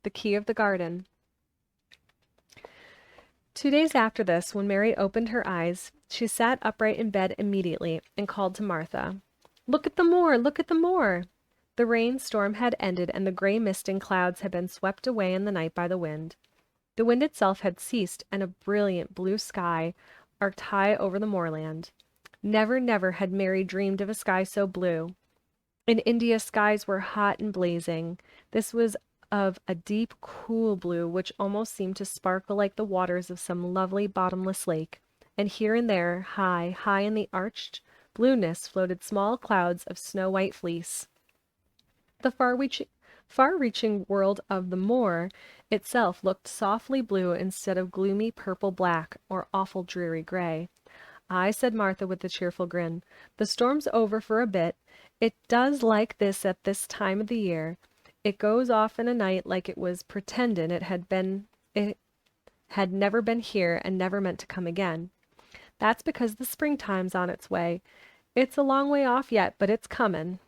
The Key of the Garden. 2 days after this, when Mary opened her eyes, she sat upright in bed immediately and called to Martha. "Look at the moor! Look at the moor!" The rain storm had ended, and the gray mist and clouds had been swept away in the night by the wind. The wind itself had ceased, and a brilliant blue sky arced high over the moorland. Never, never had Mary dreamed of a sky so blue. In India, skies were hot and blazing. This was of a deep, cool blue which almost seemed to sparkle like the waters of some lovely bottomless lake, and here and there, high, high in the arched blueness, floated small clouds of snow-white fleece. The far-reaching world of the moor itself looked softly blue instead of gloomy purple-black or awful dreary gray. "Aye," said Martha with a cheerful grin, "the storm's over for a bit. It does like this at this time of the year. It goes off in a night like it was pretendin' it had never been here and never meant to come again. That's because the springtime's on its way. It's a long way off yet, but it's comin'."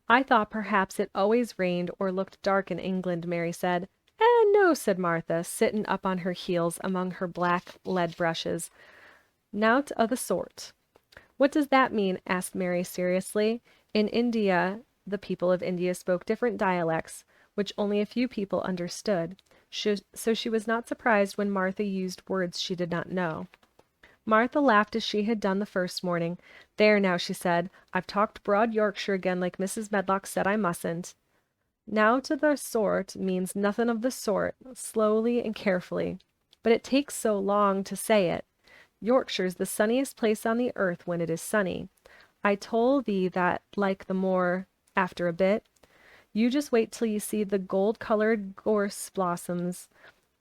"I thought perhaps it always rained or looked dark in England," Mary said. No," said Martha, sitting up on her heels among her black lead brushes. "Nowt o' the sort." "What does that mean?" asked Mary seriously. In India, the people of India spoke different dialects, which only a few people understood, so she was not surprised when Martha used words she did not know. Martha laughed as she had done the first morning. "There now," she said, "I've talked broad Yorkshire again like Mrs. Medlock said I mustn't. Nowt o' the sort means nothing of the sort," slowly and carefully. "But it takes so long to say it. Yorkshire's the sunniest place on the earth when it is sunny. I told thee that like the moor after a bit. You just wait till you see the gold-colored gorse blossoms,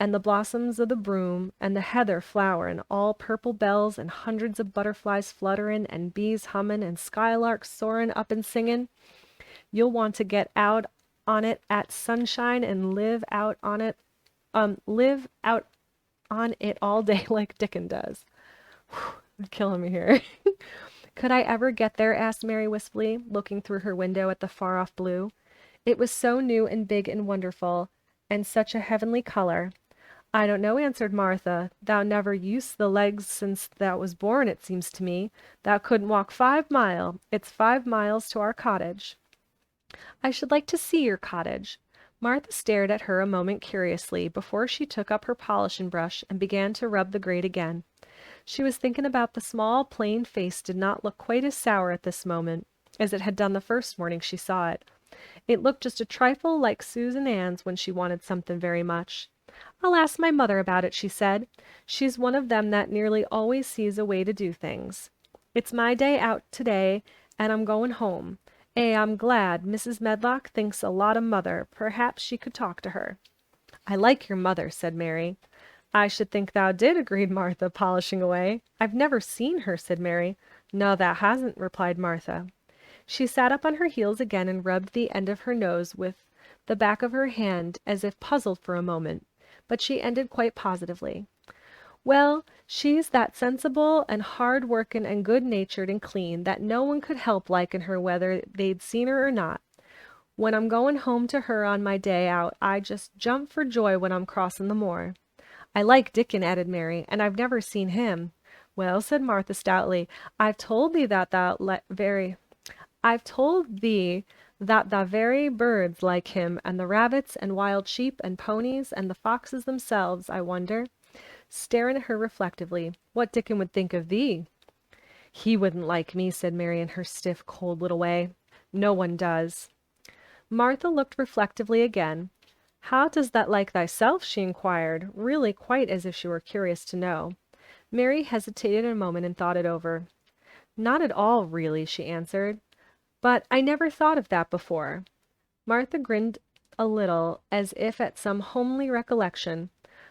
and the blossoms of the broom, and the heather flowerin', all purple bells, and hundreds of butterflies flutterin', and bees hummin', and skylarks soarin' up and singin'. You'll want to get out on it at sunshine and live out on it all day like Dickon does." Whew, you're killing me here. "Could I ever get there?" asked Mary wistfully, looking through her window at the far-off blue. It was so new and big and wonderful, and such a heavenly color. "I don't know," answered Martha. "Thou never used the legs since thou was born, it seems to me. Thou couldn't walk 5 mile. It's 5 miles to our cottage." "I should like to see your cottage." Martha stared at her a moment curiously before she took up her polishing brush and began to rub the grate again. She was thinking about the small, plain face did not look quite as sour at this moment as it had done the first morning she saw it. It looked just a trifle like Susan Ann's when she wanted something very much. "I'll ask my mother about it," she said. "She's one of them that nearly always sees a way to do things. It's my day out today, and I'm going home. I'm glad. Mrs. Medlock thinks a lot of mother. Perhaps she could talk to her." "I like your mother," said Mary. "I should think thou did," agreed Martha, polishing away. "I've never seen her," said Mary. "No, thou hasn't," replied Martha. She sat up on her heels again and rubbed the end of her nose with the back of her hand as if puzzled for a moment, but she ended quite positively. "Well, she's that sensible and hard-workin' and good-natured and clean that no one could help likin' her whether they'd seen her or not. When I'm goin' home to her on my day out I just jump for joy when I'm crossin' the moor." "I like Dickon," added Mary, "and I've never seen him." "Well," said Martha stoutly, I've told thee that the very birds like him, and the rabbits and wild sheep and ponies, and the foxes themselves. I wonder," staring at her reflectively, "what Dickon would think of thee." "He wouldn't like me," said Mary in her stiff, cold little way. "No one does." Martha looked reflectively again. "How does that like thyself?" she inquired, really quite as if she were curious to know. Mary hesitated a moment and thought it over. "Not at all, really," she answered. "But I never thought of that before." Martha grinned a little, as if at some homely recollection.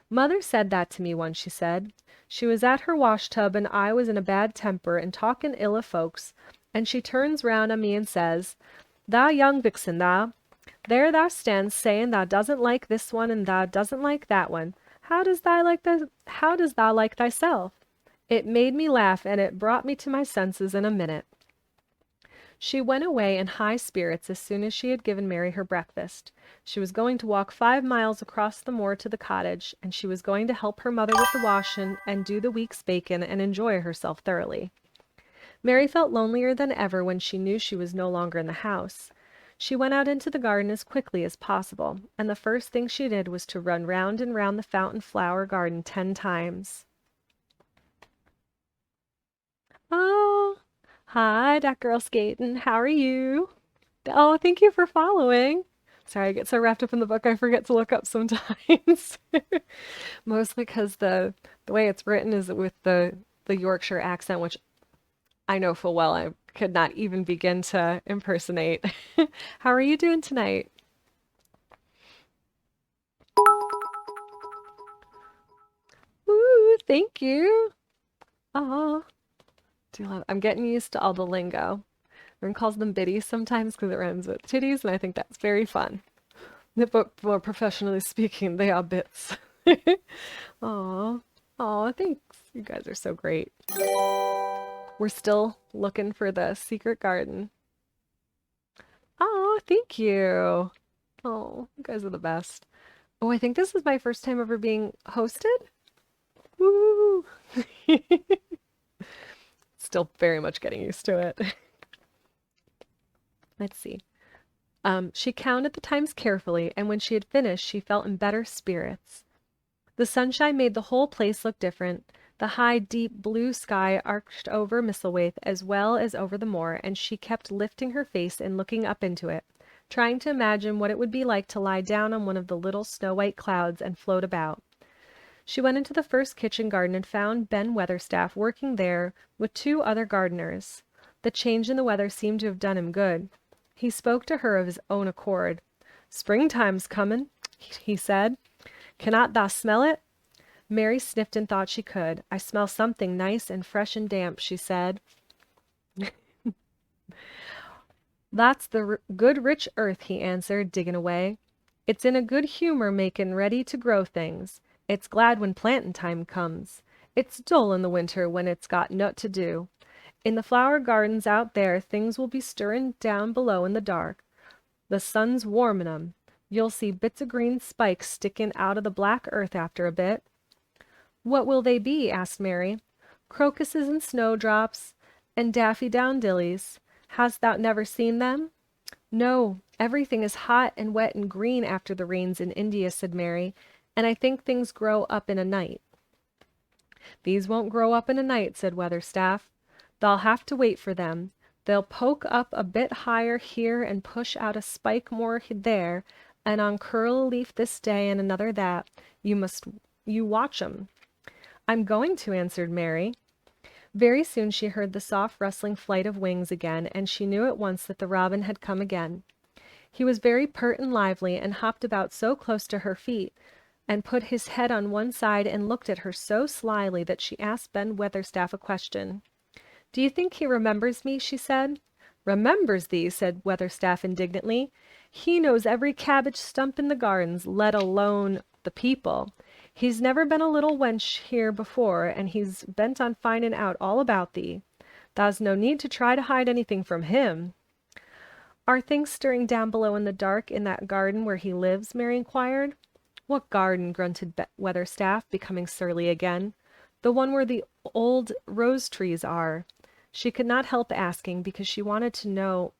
"Mother said that to me once," she said. "She was at her wash-tub, and I was in a bad temper and talking ill of folks, and she turns round on me and says, 'Thou young vixen, thou, there thou stands saying thou doesn't like this one and thou doesn't like that one. How does thou like thyself?' It made me laugh, and it brought me to my senses in a minute." She went away in high spirits as soon as she had given Mary her breakfast. She was going to walk 5 miles across the moor to the cottage, and she was going to help her mother with the washing and do the week's bacon and enjoy herself thoroughly. Mary felt lonelier than ever when she knew she was no longer in the house. She went out into the garden as quickly as possible, and the first thing she did was to run round and round the fountain flower garden 10 times. Oh, hi, that girl skating. How are you? Oh, thank you for following. Sorry, I get so wrapped up in the book I forget to look up sometimes. Mostly because the way it's written is with the Yorkshire accent, which I know full well I could not even begin to impersonate. How are you doing tonight? Ooh, thank you. Oh, I'm getting used to all the lingo. Everyone calls them biddies sometimes because it rhymes with titties, and I think that's very fun. But more professionally speaking, they are bits. Aw, aw, thanks. You guys are so great. We're still looking for the secret garden. Oh, thank you. Oh, you guys are the best. Oh, I think this is my first time ever being hosted. Woo! Still very much getting used to it. Let's see. She counted the times carefully, and when she had finished, she felt in better spirits. The sunshine made the whole place look different. The high, deep blue sky arched over Misselthwaite as well as over the moor, and she kept lifting her face and looking up into it, trying to imagine what it would be like to lie down on one of the little snow-white clouds and float about. She went into the first kitchen garden and found Ben Weatherstaff working there with 2 other gardeners. The change in the weather seemed to have done him good. He spoke to her of his own accord. "Springtime's comin'," he said. "Cannot thou smell it?" Mary sniffed and thought she could. "I smell something nice and fresh and damp," she said. "That's the good rich earth," he answered, digging away. "It's in a good humor makin' ready to grow things. It's glad when plantin' time comes. It's dull in the winter when it's got nut to do. In the flower gardens out there things will be stirrin' down below in the dark. The sun's warmin' 'em. You'll see bits o' green spikes stickin' out o' the black earth after a bit." "What will they be?" asked Mary. "Crocuses and snowdrops and daffydowndillys. Hast thou never seen them?" "No, everything is hot and wet and green after the rains in India," said Mary, "and I think things grow up in a night." "These won't grow up in a night," said Weatherstaff. "Thou'll have to wait for them. They'll poke up a bit higher here and push out a spike more there, and uncurl a leaf this day and another that. You watch 'em." "I'm going to," answered Mary. Very soon she heard the soft rustling flight of wings again, and she knew at once that the robin had come again. He was very pert and lively, and hopped about so close to her feet, and put his head on one side and looked at her so slyly that she asked Ben Weatherstaff a question. "Do you think he remembers me?" she said. "Remembers thee?" said Weatherstaff indignantly. "He knows every cabbage stump in the gardens, let alone the people. He's never been a little wench here before, and he's bent on finding out all about thee. Thou's no need to try to hide anything from him." "Are things stirring down below in the dark in that garden where he lives?" Mary inquired. "What garden?" grunted Weatherstaff, becoming surly again. "The one where the old rose trees are." She could not help asking, because she wanted so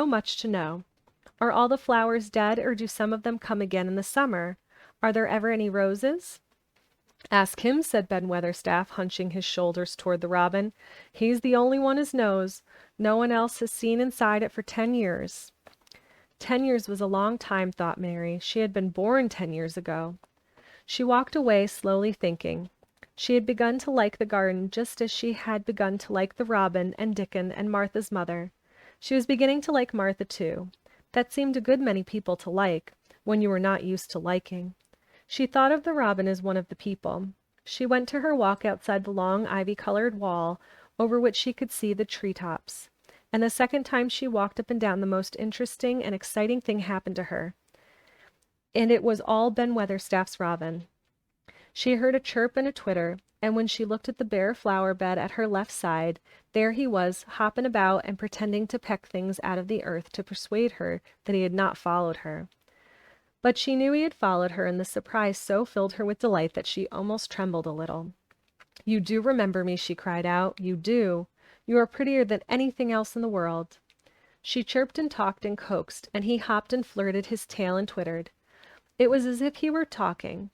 much to know. "Are all the flowers dead, or do some of them come again in the summer? Are there ever any roses?" "Ask him," said Ben Weatherstaff, hunching his shoulders toward the robin. "He's the only one as knows. No one else has seen inside it for 10 years. 10 years was a long time, thought Mary. She had been born 10 years ago. She walked away, slowly thinking. She had begun to like the garden just as she had begun to like the robin and Dickon and Martha's mother. She was beginning to like Martha, too. That seemed a good many people to like, when you were not used to liking. She thought of the robin as one of the people. She went to her walk outside the long ivy-colored wall, over which she could see the tree-tops. And the second time she walked up and down, the most interesting and exciting thing happened to her. And it was all Ben Weatherstaff's robin. She heard a chirp and a twitter, and when she looked at the bare flower bed at her left side, there he was, hopping about and pretending to peck things out of the earth to persuade her that he had not followed her. But she knew he had followed her, and the surprise so filled her with delight that she almost trembled a little. "You do remember me," she cried out. "You do. You are prettier than anything else in the world." She chirped and talked and coaxed, and he hopped and flirted his tail and twittered. It was as if he were talking.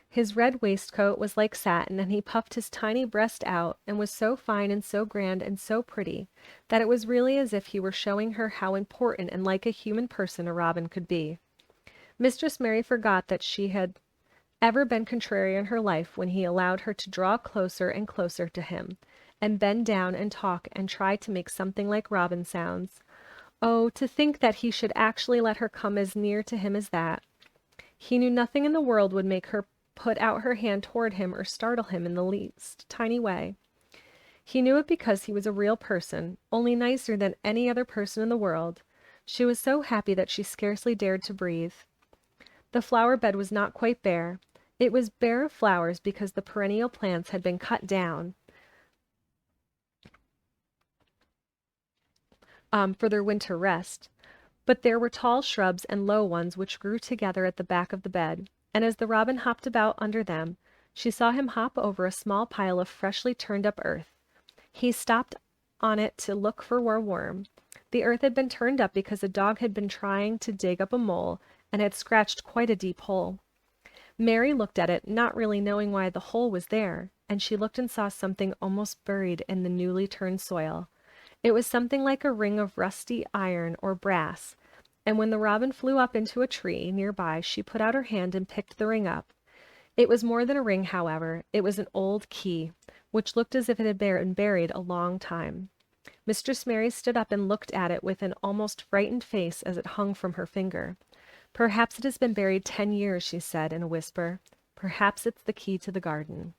His red waistcoat was like satin, and he puffed his tiny breast out, and was so fine and so grand and so pretty, that it was really as if he were showing her how important and like a human person a robin could be. Mistress Mary forgot that she had ever been contrary in her life when he allowed her to draw closer and closer to him, and bend down and talk and try to make something like robin sounds. Oh, to think that he should actually let her come as near to him as that! He knew nothing in the world would make her put out her hand toward him or startle him in the least tiny way. He knew it because he was a real person, only nicer than any other person in the world. She was so happy that she scarcely dared to breathe. The flower bed was not quite bare. It was bare of flowers because the perennial plants had been cut down for their winter rest. But there were tall shrubs and low ones which grew together at the back of the bed, and as the robin hopped about under them, she saw him hop over a small pile of freshly turned up earth. He stopped on it to look for a worm. The earth had been turned up because a dog had been trying to dig up a mole and had scratched quite a deep hole. Mary looked at it, not really knowing why the hole was there, and she looked and saw something almost buried in the newly turned soil. It was something like a ring of rusty iron or brass, and when the robin flew up into a tree near by, she put out her hand and picked the ring up. It was more than a ring, however. It was an old key, which looked as if it had been buried a long time. Mistress Mary stood up and looked at it with an almost frightened face as it hung from her finger. "Perhaps it has been buried 10 years," she said in a whisper. "Perhaps it's the key to the garden."